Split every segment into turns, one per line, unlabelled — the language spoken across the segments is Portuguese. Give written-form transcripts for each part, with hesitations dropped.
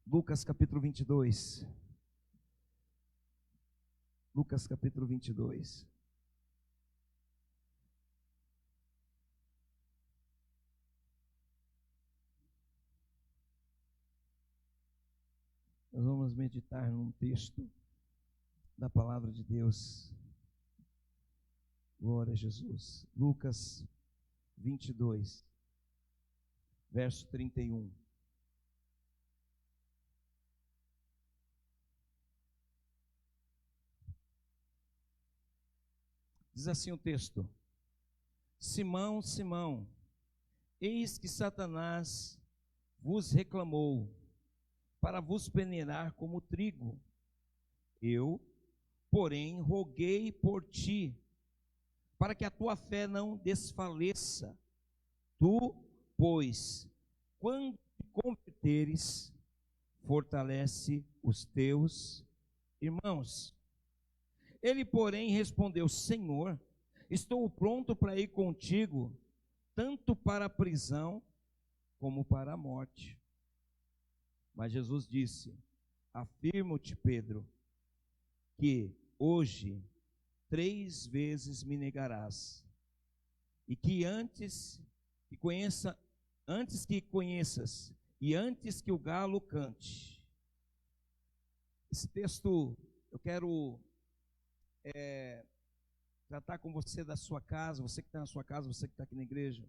Lucas capítulo 22. Lucas capítulo 22. Nós vamos meditar num texto da palavra de Deus. Glória a Jesus. Lucas 22, verso 31. Diz assim o texto: Simão, Simão, eis que Satanás vos reclamou para vos peneirar como trigo. Eu, porém, roguei por ti, para que a tua fé não desfaleça. Tu, pois, quando te converteres, fortalece os teus irmãos. Ele, porém, respondeu: Senhor, estou pronto para ir contigo, tanto para a prisão como para a morte. Mas Jesus disse: Afirmo-te, Pedro, que hoje 3 vezes me negarás, e que antes que conheças e antes que o galo cante. Esse texto eu quero tratar com você da sua casa, você que está na sua casa, você que está aqui na igreja.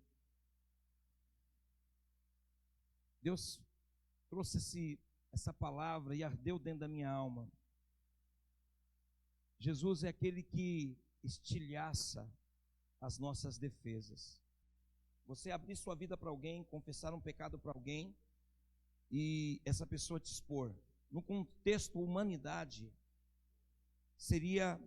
Deus trouxe essa palavra e ardeu dentro da minha alma. Jesus é aquele que estilhaça as nossas defesas. Você abrir sua vida para alguém, confessar um pecado para alguém e essa pessoa te expor. No contexto humanidade, seria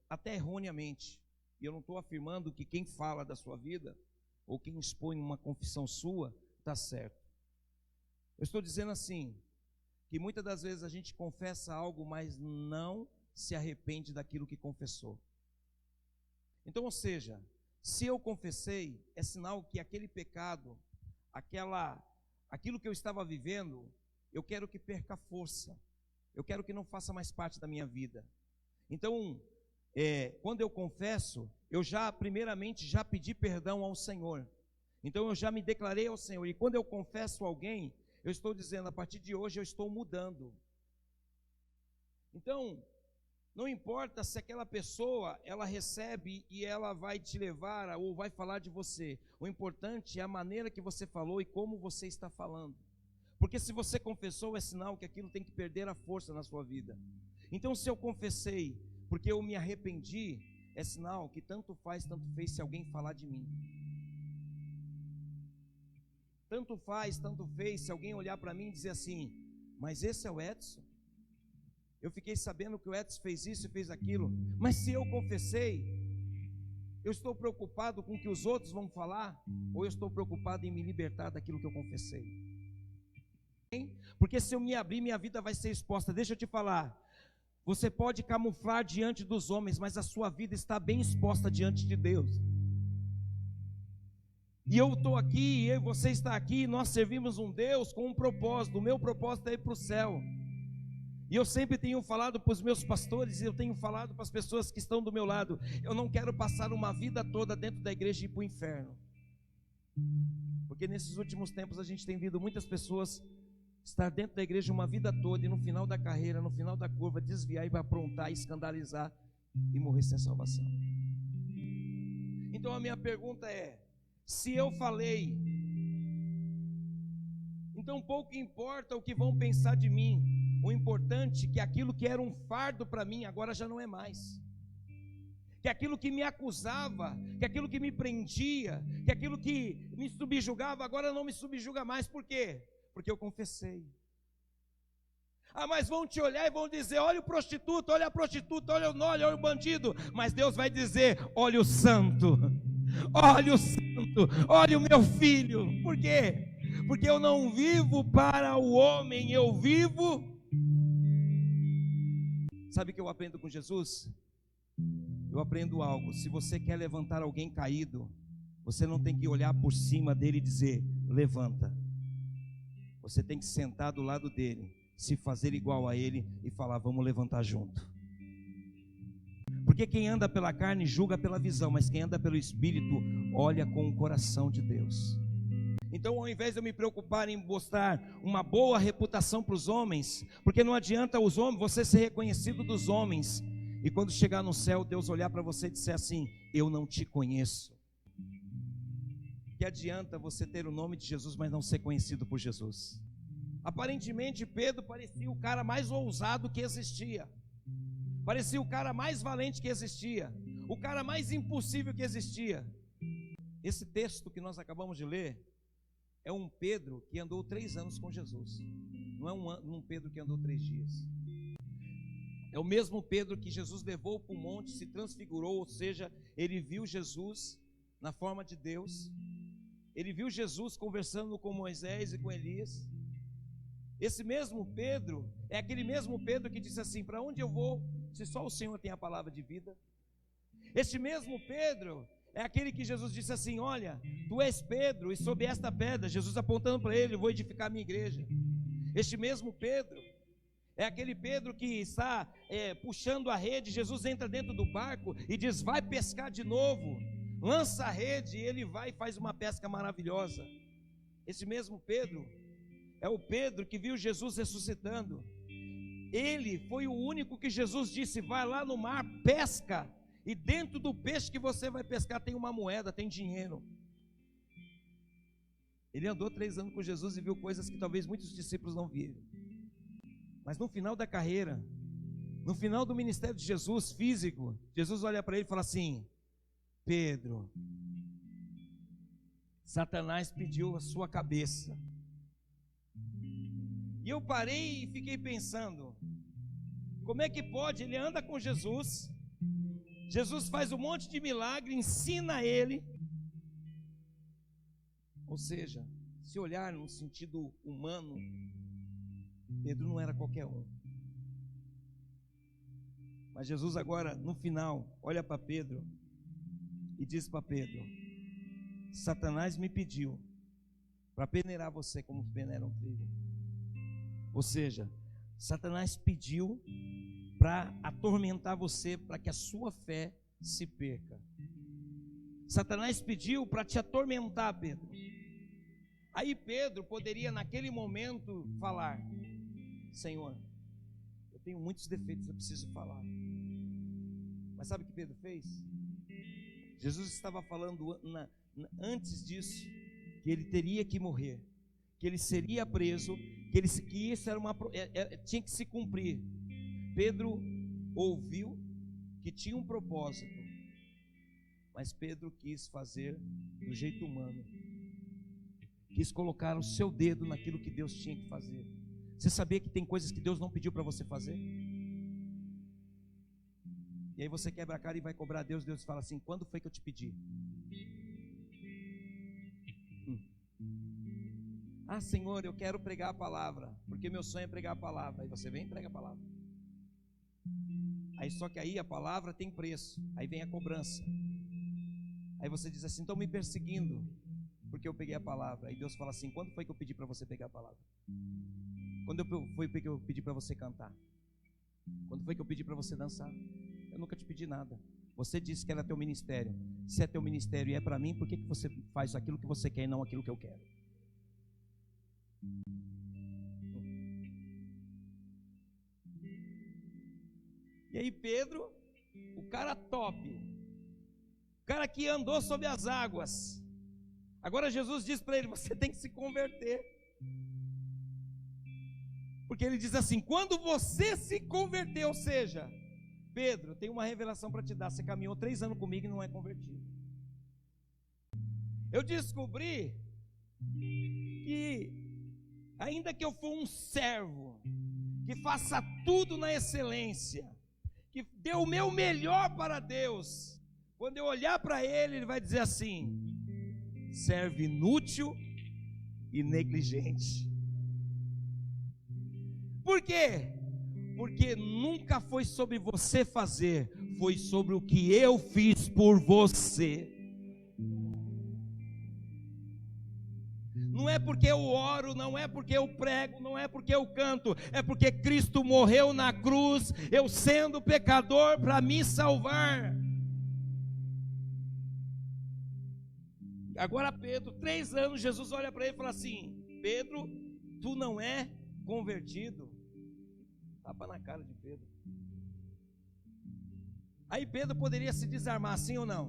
até erroneamente. E eu não estou afirmando que quem fala da sua vida ou quem expõe uma confissão sua está certo. Eu estou dizendo assim, que muitas das vezes a gente confessa algo, mas não se arrepende daquilo que confessou. Então, ou seja, se eu confessei, é sinal que aquele pecado, aquilo que eu estava vivendo, eu quero que perca força, eu quero que não faça mais parte da minha vida. Então, quando eu confesso, eu primeiramente já pedi perdão ao Senhor. Então eu já me declarei ao Senhor, e quando eu confesso a alguém, eu estou dizendo: a partir de hoje eu estou mudando. Então, não importa se aquela pessoa, ela recebe e ela vai te levar ou vai falar de você. O importante é a maneira que você falou e como você está falando. Porque se você confessou, é sinal que aquilo tem que perder a força na sua vida. Então, se eu confessei porque eu me arrependi, é sinal que tanto faz, tanto fez se alguém falar de mim. Tanto faz, tanto fez se alguém olhar para mim e dizer assim: mas esse é o Edson? Eu fiquei sabendo que o Edson fez isso e fez aquilo. Mas se eu confessei, eu estou preocupado com o que os outros vão falar? Ou eu estou preocupado em me libertar daquilo que eu confessei? Porque se eu me abrir, minha vida vai ser exposta. Deixa eu te falar, você pode camuflar diante dos homens, mas a sua vida está bem exposta diante de Deus. E eu estou aqui, eu e você está aqui, nós servimos um Deus com um propósito. O meu propósito é ir para o céu. E eu sempre tenho falado para os meus pastores, eu tenho falado para as pessoas que estão do meu lado: eu não quero passar uma vida toda dentro da igreja e ir para o inferno. Porque nesses últimos tempos a gente tem visto muitas pessoas estar dentro da igreja uma vida toda e no final da carreira, no final da curva, desviar e vai aprontar, escandalizar e morrer sem salvação. Então a minha pergunta é: se eu falei, então pouco importa o que vão pensar de mim. O importante é que aquilo que era um fardo para mim agora já não é mais. Que aquilo que me acusava, que aquilo que me prendia, que aquilo que me subjugava, agora não me subjuga mais. Por quê? Porque eu confessei. Ah, mas vão te olhar e vão dizer: olha o prostituto, olha a prostituta, olha o bandido. Mas Deus vai dizer: olha o santo, olha o santo, olha o meu filho. Por quê? Porque eu não vivo para o homem, eu vivo. Sabe o que eu aprendo com Jesus? Eu aprendo algo: se você quer levantar alguém caído, você não tem que olhar por cima dele e dizer: levanta. você tem que sentar do lado dele, se fazer igual a ele e falar: vamos levantar junto. Porque quem anda pela carne julga pela visão, mas quem anda pelo Espírito olha com o coração de Deus. Então, ao invés de eu me preocupar em mostrar uma boa reputação para os homens, porque não adianta os homens, você ser reconhecido dos homens, e quando chegar no céu, Deus olhar para você e disser assim: eu não te conheço. Que adianta você ter o nome de Jesus, mas não ser conhecido por Jesus? Aparentemente Pedro parecia o cara mais ousado que existia, parecia o cara mais valente que existia, o cara mais impossível que existia. Esse texto que nós acabamos de ler é um Pedro que andou 3 anos com Jesus, não é um Pedro que andou 3 dias. É o mesmo Pedro que Jesus levou para o monte, se transfigurou, ou seja, ele viu Jesus na forma de Deus, ele viu Jesus conversando com Moisés e com Elias. Esse mesmo Pedro é aquele mesmo Pedro que disse assim: para onde eu vou, se só o Senhor tem a palavra de vida? Este mesmo Pedro é aquele que Jesus disse assim: olha, tu és Pedro, e sob esta pedra, Jesus apontando para ele, eu vou edificar a minha igreja. Este mesmo Pedro é aquele Pedro que está puxando a rede. Jesus entra dentro do barco e diz: vai pescar de novo, lança a rede, e ele vai e faz uma pesca maravilhosa. Esse mesmo Pedro é o Pedro que viu Jesus ressuscitando. Ele foi o único que Jesus disse: vai lá no mar, pesca, e dentro do peixe que você vai pescar tem uma moeda, tem dinheiro. Ele andou 3 anos com Jesus e viu coisas que talvez muitos discípulos não viram. Mas no final da carreira, no final do ministério de Jesus físico, Jesus olha para ele e fala assim: Pedro, Satanás pediu a sua cabeça. E eu parei e fiquei pensando: como é que pode? Ele anda com Jesus, Jesus faz um monte de milagre, ensina ele. Ou seja, se olhar no sentido humano, Pedro não era qualquer um. Mas Jesus agora, no final, olha para Pedro e diz para Pedro: Satanás me pediu para peneirar você como peneira um trigo. Ou seja, Satanás pediu para atormentar você, para que a sua fé se perca. Satanás pediu para te atormentar, Pedro. Aí Pedro poderia naquele momento falar: Senhor, eu tenho muitos defeitos, eu preciso falar. Mas sabe o que Pedro fez? Jesus estava falando antes disso, que ele teria que morrer, que ele seria preso, que isso era tinha que se cumprir. Pedro ouviu que tinha um propósito, mas Pedro quis fazer do jeito humano, quis colocar o seu dedo naquilo que Deus tinha que fazer. Você sabia que tem coisas que Deus não pediu para você fazer? E aí você quebra a cara e vai cobrar a Deus. Deus fala assim: quando foi que eu te pedi? Ah, Senhor, eu quero pregar a palavra, porque meu sonho é pregar a palavra. Aí você vem e prega a palavra. Aí só que aí a palavra tem preço, aí vem a cobrança. Aí você diz assim: estão me perseguindo porque eu peguei a palavra. Aí Deus fala assim: quando foi que eu pedi para você pegar a palavra? Quando foi que eu pedi para você cantar? Quando foi que eu pedi para você dançar? Eu nunca te pedi nada. Você disse que era teu ministério. Se é teu ministério e é para mim, por que você faz aquilo que você quer e não aquilo que eu quero? E aí Pedro, o cara top, o cara que andou sobre as águas, agora Jesus diz para ele: você tem que se converter. Porque ele diz assim: quando você se converter, ou seja, Pedro, tem uma revelação para te dar. Você caminhou 3 anos comigo e não é convertido. Eu descobri que ainda que eu for um servo, que faça tudo na excelência, que dê o meu melhor para Deus, quando eu olhar para ele, ele vai dizer assim: servo inútil e negligente. Por quê? Porque nunca foi sobre você fazer, foi sobre o que eu fiz por você. Não não é porque eu oro, não é porque eu prego, não é porque eu canto, é porque Cristo morreu na cruz, eu sendo pecador, para me salvar. Agora Pedro, 3 anos, Jesus olha para ele e fala assim: Pedro, tu não é convertido. Tapa na cara de Pedro. Aí Pedro poderia se desarmar, sim ou não?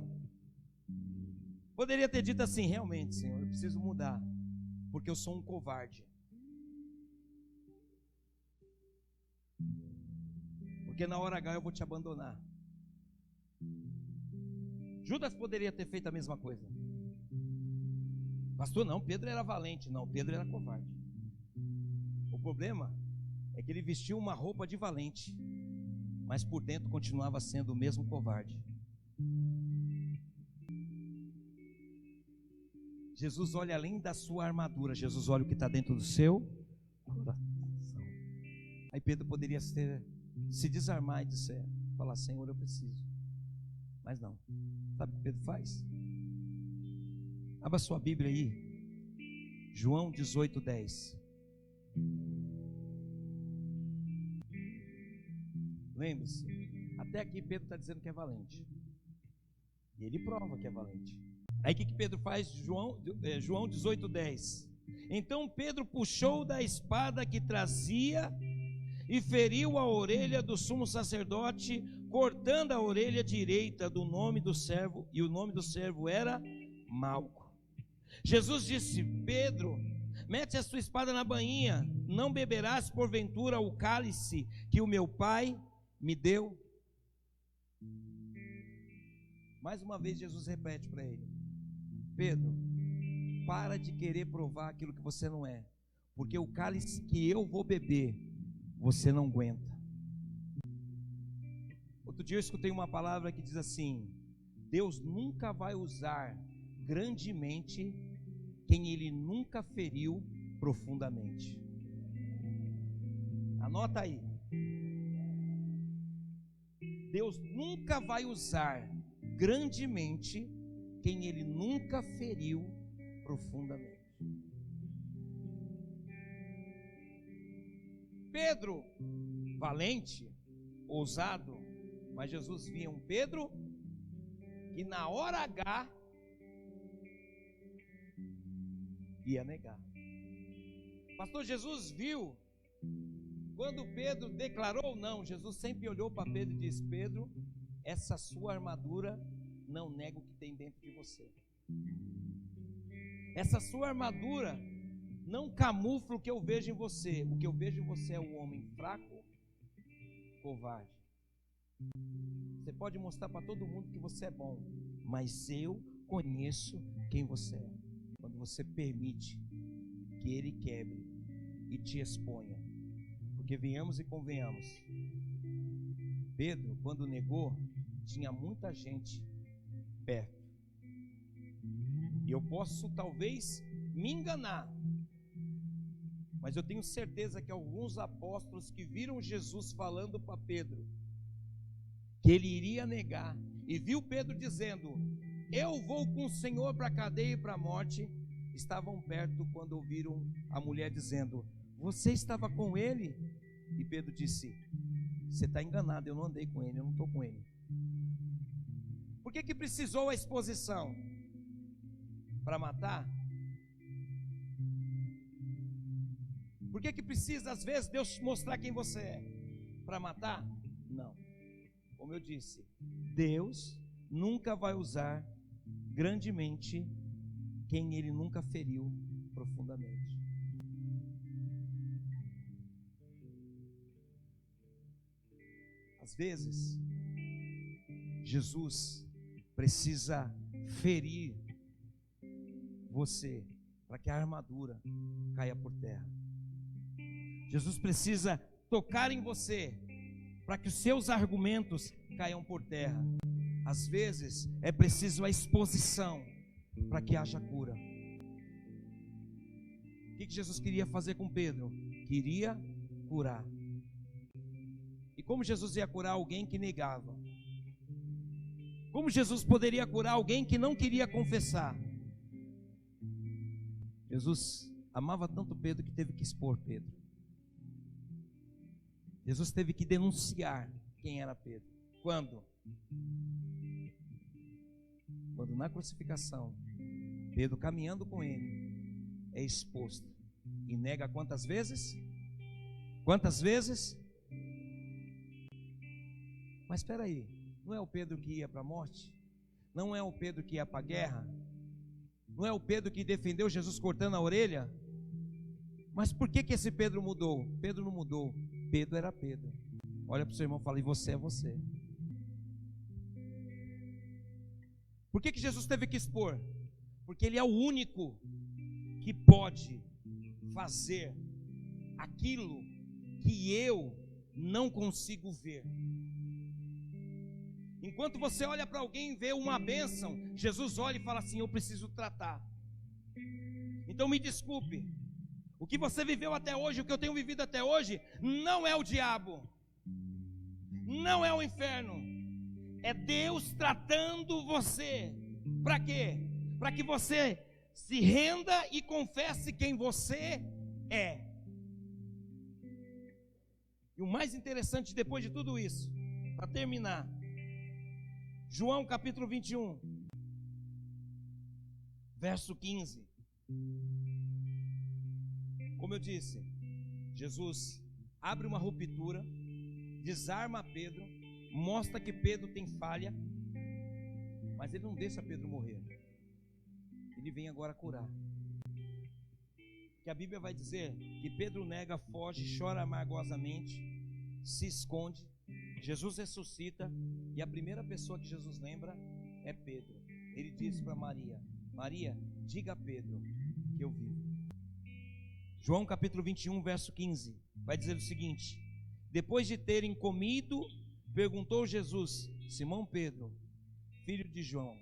Poderia ter dito assim: realmente, Senhor, eu preciso mudar, porque eu sou um covarde. Porque na hora H eu vou te abandonar. Judas poderia ter feito a mesma coisa. Pastor, não, Pedro era valente. Não, Pedro era covarde. O problema é que ele vestiu uma roupa de valente, mas por dentro continuava sendo o mesmo covarde. Jesus olha além da sua armadura, Jesus olha o que está dentro do seu coração. Aí Pedro poderia se desarmar e falar: Senhor, eu preciso. Mas não. Sabe o que Pedro faz? Abra sua Bíblia aí, João 18:10. Lembre-se, até aqui Pedro está dizendo que é valente, e ele prova que é valente. Aí o que Pedro faz? João 18:10. Então Pedro puxou da espada que trazia e feriu a orelha do sumo sacerdote, cortando a orelha direita do nome do servo, e o nome do servo era Malco. Jesus disse: Pedro, mete a sua espada na bainha, não beberás porventura o cálice que o meu pai me deu? Mais uma vez Jesus repete para ele: Pedro, para de querer provar aquilo que você não é, porque o cálice que eu vou beber, você não aguenta. Outro dia eu escutei uma palavra que diz assim: Deus nunca vai usar grandemente quem Ele nunca feriu profundamente. Anota aí. Deus nunca vai usar grandemente quem Ele nunca feriu profundamente. Pedro, valente, ousado, mas Jesus via um Pedro que na hora H ia negar. Pastor, Jesus viu quando Pedro declarou não. Jesus sempre olhou para Pedro e disse: Pedro, essa sua armadura não nega o que tem dentro de você. Essa sua armadura não camufla o que eu vejo em você. O que eu vejo em você é o homem fraco, covarde. Você pode mostrar para todo mundo que você é bom, mas eu conheço quem você é. Quando você permite que Ele quebre e te exponha. Porque venhamos e convenhamos, Pedro, quando negou, tinha muita gente perto. E eu posso talvez me enganar, mas eu tenho certeza que alguns apóstolos que viram Jesus falando para Pedro que ele iria negar, e viu Pedro dizendo: eu vou com o Senhor para a cadeia e para a morte, estavam perto quando ouviram a mulher dizendo: você estava com ele? E Pedro disse: você está enganado, eu não andei com ele, eu não estou com ele. Por que precisou a exposição? Para matar? Por que precisa às vezes Deus mostrar quem você é? Para matar? Não. Como eu disse, Deus nunca vai usar grandemente quem Ele nunca feriu profundamente. Às vezes, Jesus precisa ferir você para que a armadura caia por terra. Jesus precisa tocar em você para que os seus argumentos caiam por terra. Às vezes é preciso a exposição para que haja cura. O que Jesus queria fazer com Pedro? Queria curar. E como Jesus ia curar alguém que negava? Como Jesus poderia curar alguém que não queria confessar? Jesus amava tanto Pedro que teve que expor Pedro. Jesus teve que denunciar quem era Pedro. Quando? Quando na crucificação, Pedro caminhando com ele, é exposto. E nega quantas vezes? Quantas vezes? Mas espera aí, não é o Pedro que ia para a morte? Não é o Pedro que ia para a guerra? Não é o Pedro que defendeu Jesus cortando a orelha? Mas por que esse Pedro mudou? Pedro não mudou, Pedro era Pedro. Olha para o seu irmão e fala: e você é você. Por que Jesus teve que expor? Porque Ele é o único que pode fazer aquilo que eu não consigo ver. Enquanto você olha para alguém e vê uma bênção, Jesus olha e fala assim: eu preciso tratar. Então me desculpe, o que você viveu até hoje, o que eu tenho vivido até hoje, não é o diabo, não é o inferno, é Deus tratando você. Para quê? Para que você se renda e confesse quem você é. E o mais interessante depois de tudo isso, para terminar, João capítulo 21, verso 15. Como eu disse, Jesus abre uma ruptura, desarma Pedro, mostra que Pedro tem falha, mas ele não deixa Pedro morrer. Ele vem agora curar. Que a Bíblia vai dizer que Pedro nega, foge, chora amargosamente, se esconde. Jesus ressuscita e a primeira pessoa que Jesus lembra é Pedro. Ele diz para Maria: Maria, diga a Pedro que eu vivo. João capítulo 21, verso 15, vai dizer o seguinte: depois de terem comido, perguntou Jesus: Simão Pedro, filho de João,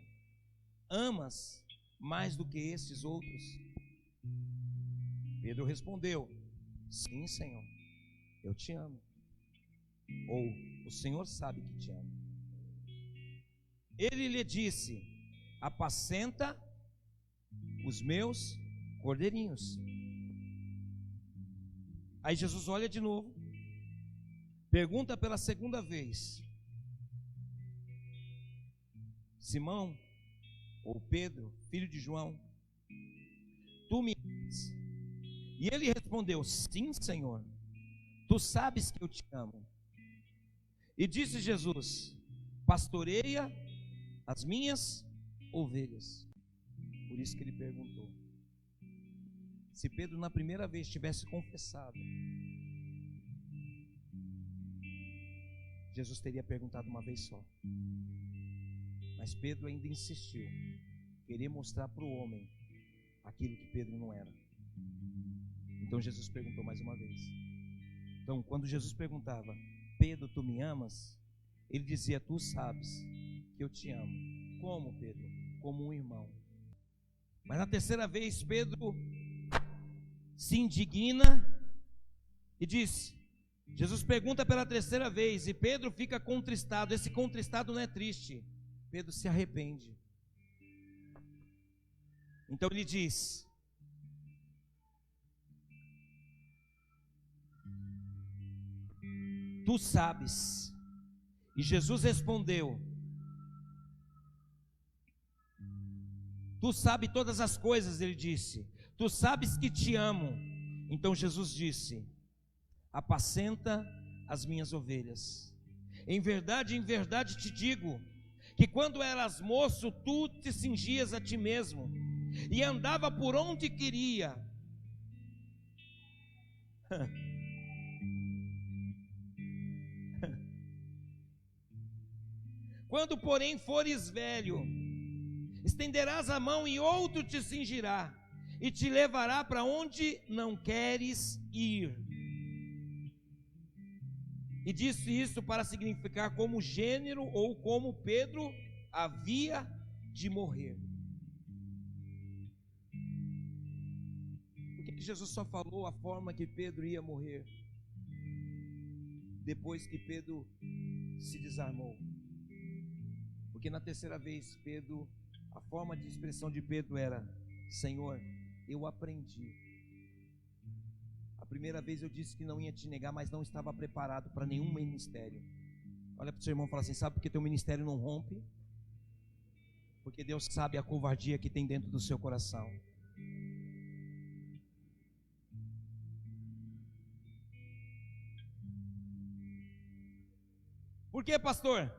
amas mais do que estes outros? Pedro respondeu: sim, Senhor, eu te amo. Ou, o Senhor sabe que te amo. Ele lhe disse: apacenta os meus cordeirinhos. Aí Jesus olha de novo, pergunta pela segunda vez: Simão, ou Pedro, filho de João, tu me amas? E ele respondeu: sim, Senhor, tu sabes que eu te amo. E disse Jesus: pastoreia as minhas ovelhas. Por isso que ele perguntou. Se Pedro na primeira vez tivesse confessado, Jesus teria perguntado uma vez só. Mas Pedro ainda insistiu, queria mostrar para o homem aquilo que Pedro não era. Então Jesus perguntou mais uma vez. Então quando Jesus perguntava: Pedro, tu me amas? Ele dizia: tu sabes que eu te amo. Como, Pedro? Como um irmão. Mas na terceira vez Pedro se indigna e disse, Jesus pergunta pela terceira vez e Pedro fica contristado. Esse contristado não é triste, Pedro se arrepende. Então ele diz: tu sabes. E Jesus respondeu: tu sabes todas as coisas. Ele disse: tu sabes que te amo. Então Jesus disse: apacenta as minhas ovelhas. Em verdade te digo, que quando eras moço, tu te cingias a ti mesmo, e andava por onde queria. Quando, porém, fores velho, estenderás a mão e outro te cingirá, e te levará para onde não queres ir. E disse isso para significar como gênero ou como Pedro havia de morrer. Por que Jesus só falou a forma que Pedro ia morrer? Depois que Pedro se desarmou. Porque na terceira vez Pedro, a forma de expressão de Pedro era: Senhor, eu aprendi. A primeira vez eu disse que não ia te negar, mas não estava preparado para nenhum ministério. Olha para o seu irmão e fala assim: sabe por que teu ministério não rompe? Porque Deus sabe a covardia que tem dentro do seu coração. Por que, pastor?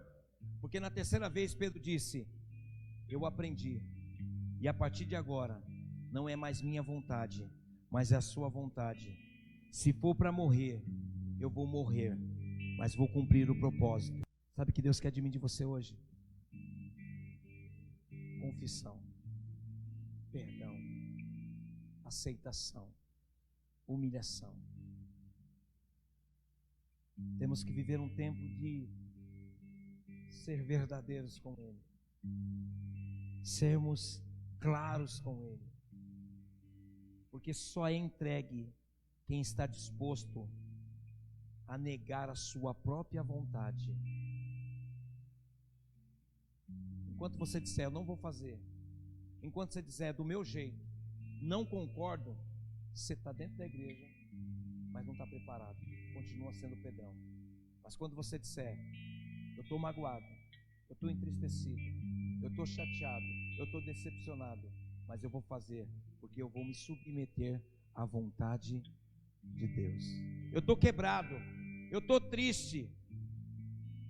Porque na terceira vez Pedro disse: eu aprendi, e a partir de agora não é mais minha vontade, mas é a sua vontade. Se for para morrer, eu vou morrer, mas vou cumprir o propósito. Sabe o que Deus quer de mim, de você hoje? Confissão, perdão, aceitação, humilhação. Temos que viver um tempo de ser verdadeiros com Ele, sermos claros com Ele, porque só é entregue quem está disposto a negar a sua própria vontade. Enquanto você disser eu não vou fazer, enquanto você disser do meu jeito, não concordo, você está dentro da igreja, mas não está preparado, continua sendo Pedrão. Mas quando você disser eu estou magoado, eu estou entristecido, eu estou chateado, eu estou decepcionado, mas eu vou fazer, porque eu vou me submeter à vontade de Deus. Eu estou quebrado, eu estou triste,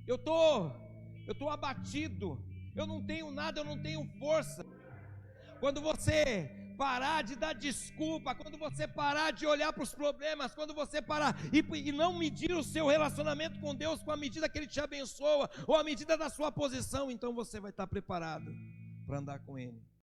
eu estou abatido, eu não tenho nada, eu não tenho força. Quando você parar de dar desculpa, quando você parar de olhar para os problemas, quando você parar e não medir o seu relacionamento com Deus com a medida que Ele te abençoa, ou a medida da sua posição, então você vai estar preparado para andar com Ele.